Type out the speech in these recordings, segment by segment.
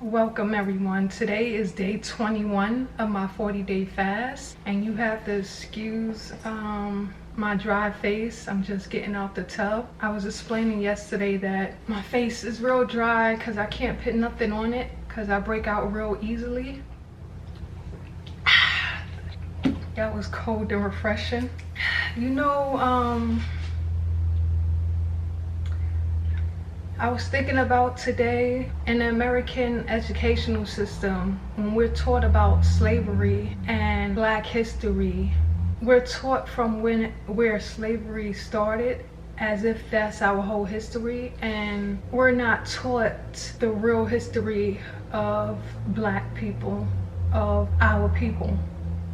Welcome everyone. Today is day 21 of my 40-day fast, and you have to excuse my dry face. I'm just getting out the tub. I was explaining yesterday that my face is real dry because I can't put nothing on it because I break out real easily. That was cold and refreshing. You know, I was thinking about today in the American educational system, when we're taught about slavery and Black history, we're taught from where slavery started as if that's our whole history, and we're not taught the real history of Black people, of our people.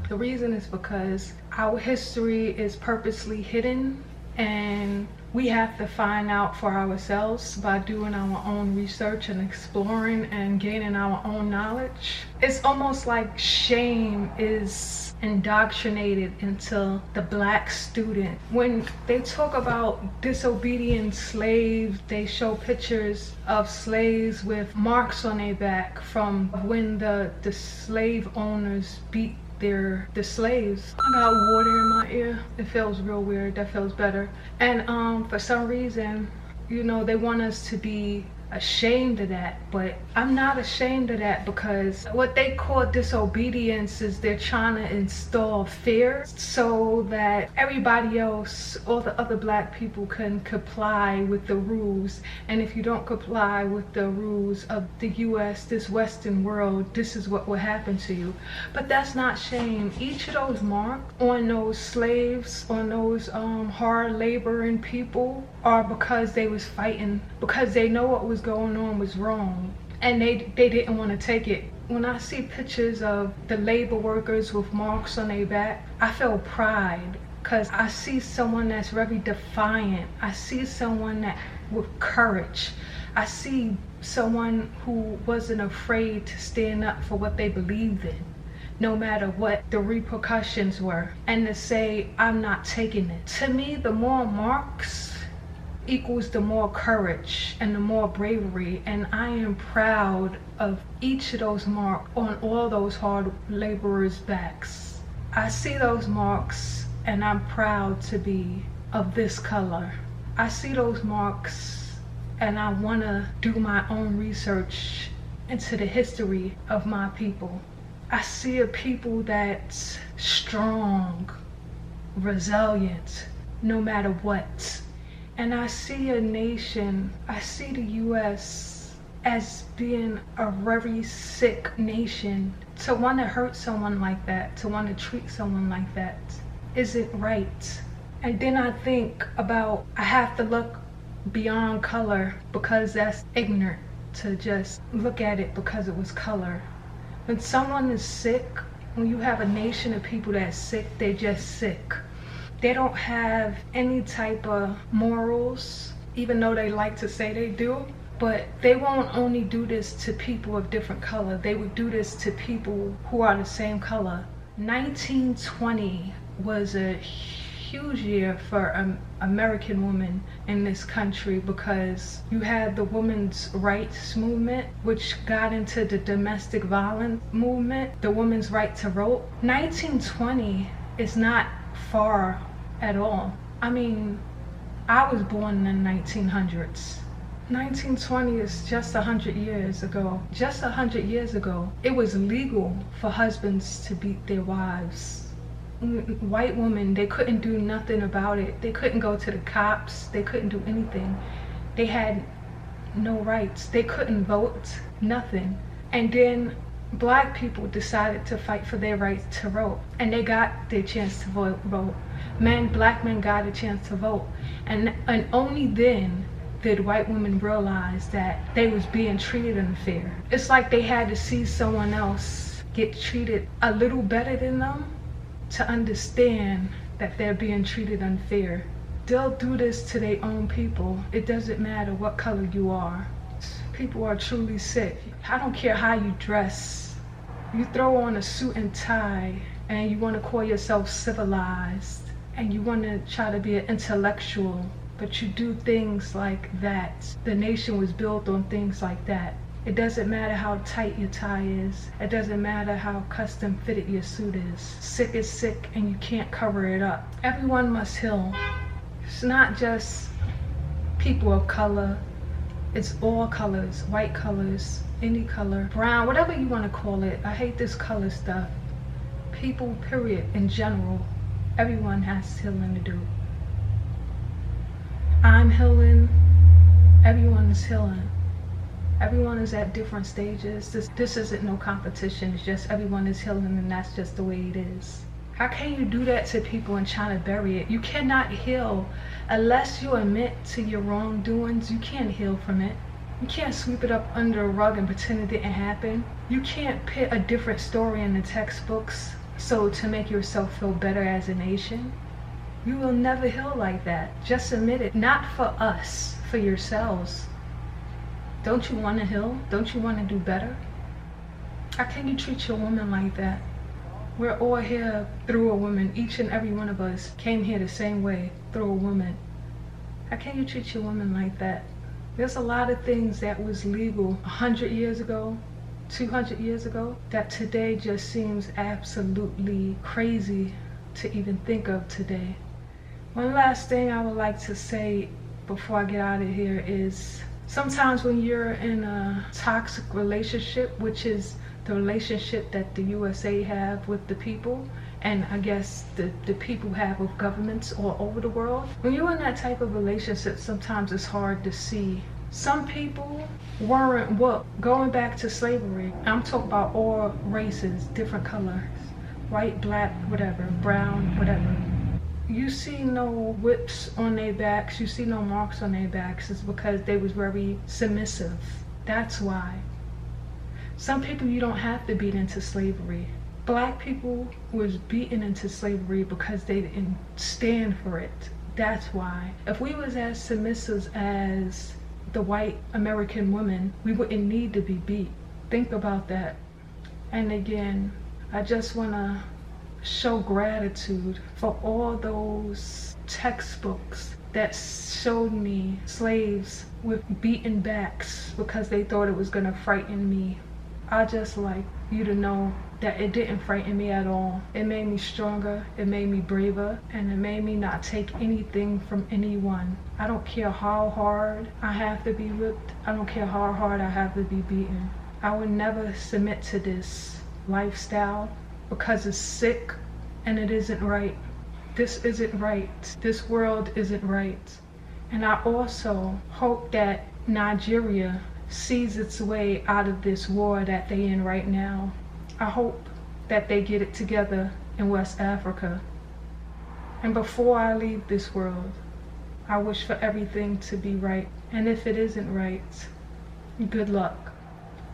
The reason is because our history is purposely hidden, and we have to find out for ourselves by doing our own research and exploring and gaining our own knowledge. It's almost like shame is indoctrinated into the Black student. When they talk about disobedient slaves, they show pictures of slaves with marks on their back from when the slave owners beat the slaves. I got water in my ear. It feels real weird. That feels better. And for some reason, you know, they want us to be ashamed of that, but I'm not ashamed of that, because what they call disobedience is they're trying to install fear so that everybody else, all the other Black people, can comply with the rules. And if you don't comply with the rules of the US, this Western world, this is what will happen to you. But that's not shame. Each of those marks on those slaves, on those hard laboring people, are because they was fighting, because they know what was going on was wrong, and they didn't want to take it. When I see pictures of the labor workers with marks on their back, I feel pride, because I see someone that's very defiant. I see someone that with courage. I see someone who wasn't afraid to stand up for what they believed in, no matter what the repercussions were, and to say, I'm not taking it. To me, the more marks equals the more courage and the more bravery, and I am proud of each of those marks on all those hard laborers' backs. I see those marks and I'm proud to be of this color. I see those marks and I want to do my own research into the history of my people. I see a people that's strong, resilient, no matter what. And I see a nation, I see the US as being a very sick nation. To want to hurt someone like that, to want to treat someone like that, isn't right. And then I think about, I have to look beyond color, because that's ignorant to just look at it because it was color. When someone is sick, when you have a nation of people that's sick, they're just sick. They don't have any type of morals, even though they like to say they do. But they won't only do this to people of different color. They would do this to people who are the same color. 1920 was a huge year for American women in this country, because you had the women's rights movement, which got into the domestic violence movement, the women's right to vote. 1920 is not far at all. I mean, I was born in the 1900s. 1920 is just 100 years ago. Just 100 years ago, it was legal for husbands to beat their wives. White women, they couldn't do nothing about it. They couldn't go to the cops. They couldn't do anything. They had no rights. They couldn't vote, nothing. And then Black people decided to fight for their right to vote, and they got their chance to vote. Black men got a chance to vote, and only then did white women realize that they was being treated unfair. It's like they had to see someone else get treated a little better than them to understand that they're being treated unfair. They'll do this to their own people. It doesn't matter what color you are. People are truly sick. I don't care how you dress. You throw on a suit and tie and you want to call yourself civilized and you want to try to be an intellectual, but you do things like that. The nation was built on things like that. It doesn't matter how tight your tie is. It doesn't matter how custom fitted your suit is. Sick is sick and you can't cover it up. Everyone must heal. It's not just people of color. It's all colors, white colors, any color, brown, whatever you want to call it. I hate this color stuff. People, period, in general, everyone has healing to do. I'm healing, everyone is healing. Everyone is at different stages. This isn't no competition, it's just everyone is healing and that's just the way it is. How can you do that to people and try to bury it? You cannot heal unless you admit to your wrongdoings. You can't heal from it. You can't sweep it up under a rug and pretend it didn't happen. You can't put a different story in the textbooks so to make yourself feel better as a nation. You will never heal like that. Just admit it. Not for us, for yourselves. Don't you want to heal? Don't you want to do better? How can you treat your woman like that? We're all here through a woman. Each and every one of us came here the same way, through a woman. How can you treat your woman like that? There's a lot of things that was legal 100 years ago, 200 years ago, that today just seems absolutely crazy to even think of today. One last thing I would like to say before I get out of here is sometimes when you're in a toxic relationship, which is the relationship that the USA have with the people, and I guess the people have with governments all over the world. When you're in that type of relationship, sometimes it's hard to see. Some people weren't whooped. Going back to slavery, I'm talking about all races, different colors, white, black, whatever, brown, whatever. You see no whips on their backs, you see no marks on their backs. It's because they was very submissive. That's why. Some people you don't have to beat into slavery. Black people was beaten into slavery because they didn't stand for it. That's why. If we was as submissive as the white American woman, we wouldn't need to be beat. Think about that. And again, I just want to show gratitude for all those textbooks that showed me slaves with beaten backs because they thought it was going to frighten me. I just like you to know that it didn't frighten me at all. It made me stronger, it made me braver, and it made me not take anything from anyone. I don't care how hard I have to be whipped. I don't care how hard I have to be beaten. I would never submit to this lifestyle because it's sick and it isn't right. This isn't right. This world isn't right. And I also hope that Nigeria sees its way out of this war that they in right now. I hope that they get it together in West Africa. And before I leave this world, I wish for everything to be right. And if it isn't right, good luck.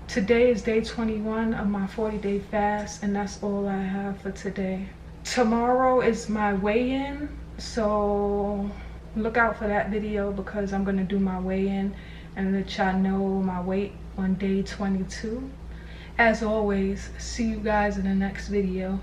Today is day 21 of my 40-day fast, and that's all I have for today. Tomorrow is my weigh-in, so look out for that video because I'm gonna do my weigh-in and let y'all know my weight on day 22. As always, see you guys in the next video.